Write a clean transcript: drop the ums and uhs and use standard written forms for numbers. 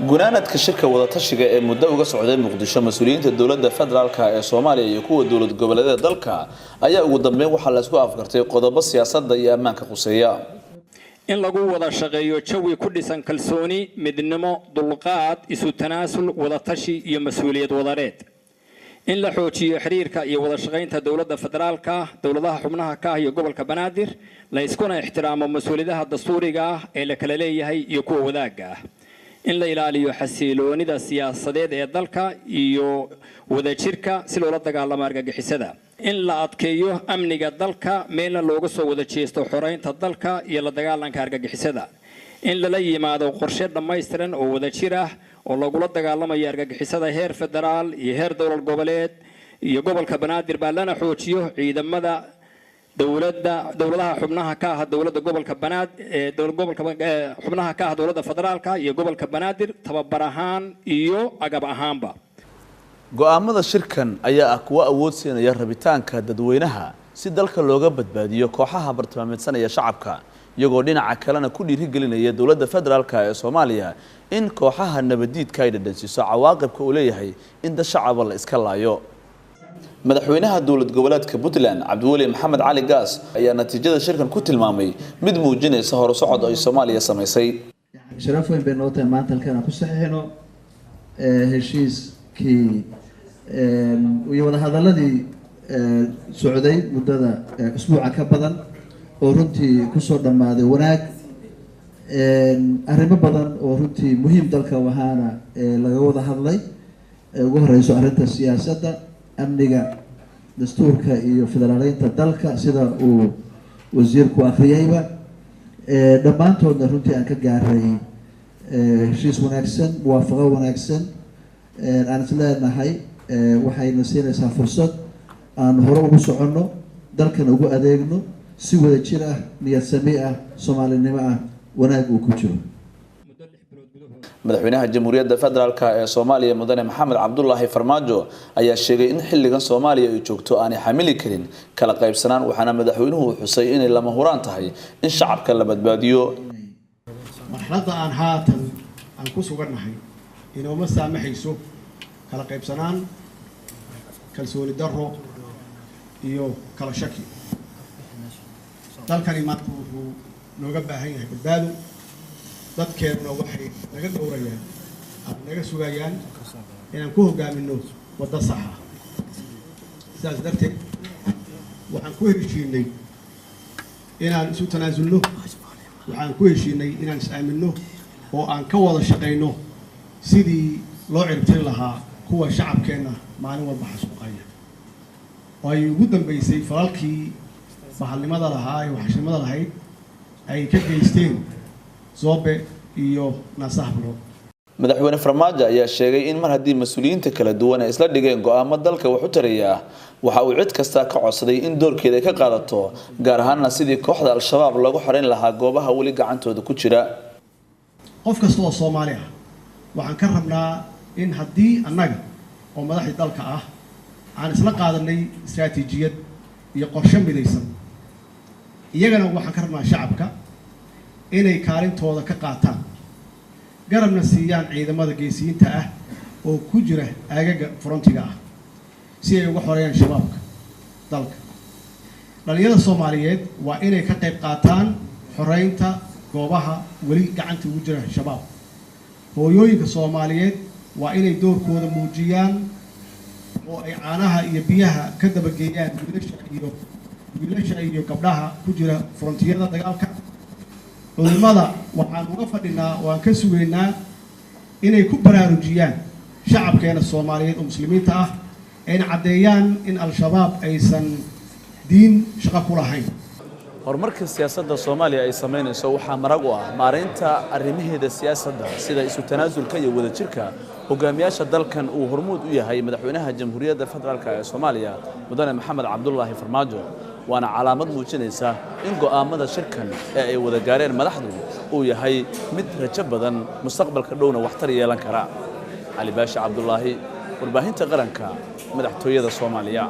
gunaanadka shirka wada tashiga ee muddo uga socday Muqdisho mas'uuliyiinta dawladda federaalka ee Soomaaliya iyo kuwa dawlad goboleedyada dalka ayaa ugu dambeyn waxa la isku afgartay qodobo siyaasadda iyo ammaanka quseeya in lagu wada shaqeeyo jawi ku dhisan kalsooni midnimo dulqaad isu tanaasul wada tashi iyo mas'uuliyad wadareed in la xoojiyo xiriirka iyo wada shaqeynta dawladda federaalka dawladaha xubnaha ka iyo gobolka Banaadir la iskuna ixtiraamo mas'uuliyadaha dastuuriga ah ee la kala leeyahay iyo kuwa wadaaga ah in la ilaaliyo xasiloonida siyaasadeed ee dalka iyo wadajirka si loola dagaalamo argagixisada in la adkeeyo amniga dalka meelna looga soo wada jeesto xoreynta dalka iyo la dagaalanka argagixisada in la yimaado qorshe dhameystiran oo wadajir ah oo lagula dagaalamayo argagixisada heer federaal iyo heer dawlad goboleed iyo gobolka Banaadir baa lana xoojiyo ciidamada dawladaha xubnaha ka ah dawladda gobolka Banaadir xubnaha ka ah dawladda federaalka iyo gobolka Banaadir tababar ahaan iyo agab ahaanba go'aamada shirkan ayaa ah kuwa awood siinaya rabitaanka dadweynaha si dalka looga badbaadiyo kooxaha bartilmaameedsanaya shacabka iyagoo dhinaca kalena ku dhiirigelinaya dawladda federaalka ee Soomaaliya in kooxaha nabadiidka ay dhadhansiiso cawaaqibka uu leeyahay in dad shacab la iska laayo madaxweynaha dawlad goboleedka Puntland Cabdiweli Maxamed Cali Gaas ayaa natiijada shirkan ku tilmaamay mid muujinaysa horusocod ay Soomaaliya sameysay sharaf weyn bay noqotay maanta halkan ku saxiixno heshiiskii iyo wada hadaladii socday muddada usbuuca ka badan oo runtii ku soo dhamaaday wanaag arrimo badan oo runtii muhiim dalka waxaana laga wada hadlay ugu horeyso arrinta siyaasadda amniga dastuurka iyo federaaleynta dalka sida uu wasiirku akhriyayba dhammaantoodna runtii aan ka gaaray heshiis wanaagsan muwaafaqo wanaagsan aan isleenahay waxayna siinaysaa fursad aan hore ugu soconno dalkan ugu adeegno si wada jir ah niyad sami ah Soomaalinimo ah wanaag uu ku jiro madaxweynaha jamhuuriyadda federaalka ee Soomaaliya mudane Maxamed Cabdullaahi Farmaajo ayaa sheegay in xilligan Soomaaliya ay joogto aanay xamili karin kala qaybsanaan waxaana madaxweynuhu xusay inay lama huraan tahay in shacabka la badbaadiyo marxaladda aan haatan aan ku sugannahay inooma saamaxayso kala qaybsanaan kalsooni darro iyo kala shaki dalkani maanta wuxuu nooga baahan yahay badbaado dadkeeduna waxay naga dhowrayaan ama naga sugayaan inaan ku hogaamino waddo sax ah sidaas darteed waxaan ku heshiinay inaan isu tanaasulno waxaan ku heshiinay inaan is-aaminno oo aan ka wada shaqayno sidii loo ciribtiri lahaa kuwa shacabkeenna maalin walba xasuuqaya oo ay ugu dambeysay falalkii bahalnimada lahaa ee waxashnimada lahayd ay ka geysteen Zobe iyo Nasahablo madaxweyne Farmaajo ayaa sheegay in mar haddii mas'uuliyiinta kala duwan ay isla dhigeen go'aamo dalka wax u taraya waxa uu cid kasta ka codsaday in doorkeeda ka qaadato gaar ahaan sidii kooxda al-shabaab lagu xareyn lahaa goobaha wali gacantooda ku jira qof kasta oo Soomaali ah waxaan ka rabnaa in haddii annaga oo madaxda dalka ah aan isla qaadanay istaraatiijiyad iyo qorshe midaysan iyagana waxaan ka rabnaa shacabka inay kaalintooda ka qaataan garabna siiyaan ciidamada geesiyiinta ah oo ku jira aagaga frontiga ah si ay uga xoreeyaan shabaabka dalka dhalinyarada Soomaaliyeed waa inay ka qayb qaataan xoreynta goobaha wali gacanta ugu jira shabaab hooyooyinka Soomaaliyeed waa inay doorkooda muujiyaan oo ay caanaha iyo biyaha ka dabageeyaan wiilasha iyo gabdhaha ku jira frontiyada dagaalka culimada waxaan uga fadhinaa oo aan ka sugaynaa inay ku baraarujiyaan shacabkeena Soomaaliyeed oo muslimiinta ah ayna cadeeyaan in al-shabaab aysan diin shaqo ku lahayn horumarka siyaasadda Soomaaliya ay sameynayso waxa marag u ah maareynta arrimaheeda siyaasadda sida isu tanaasulka iyo wadajirka hogaamiyaasha dalkan uu hormuud u yahay madaxweynaha jamhuuriyadda federaalka ee Soomaaliya mudane Maxamed Cabdullaahi Farmaajo waana calaamad muujinaysa in go'aamada shirkan ee ay wada gaareen madaxdu uu yahay mid rajo badan mustaqbalka dhowna waxtar yeelan kara Ali Baashi Cabdullaahi warbaahinta qaranka madaxtooyada Soomaaliya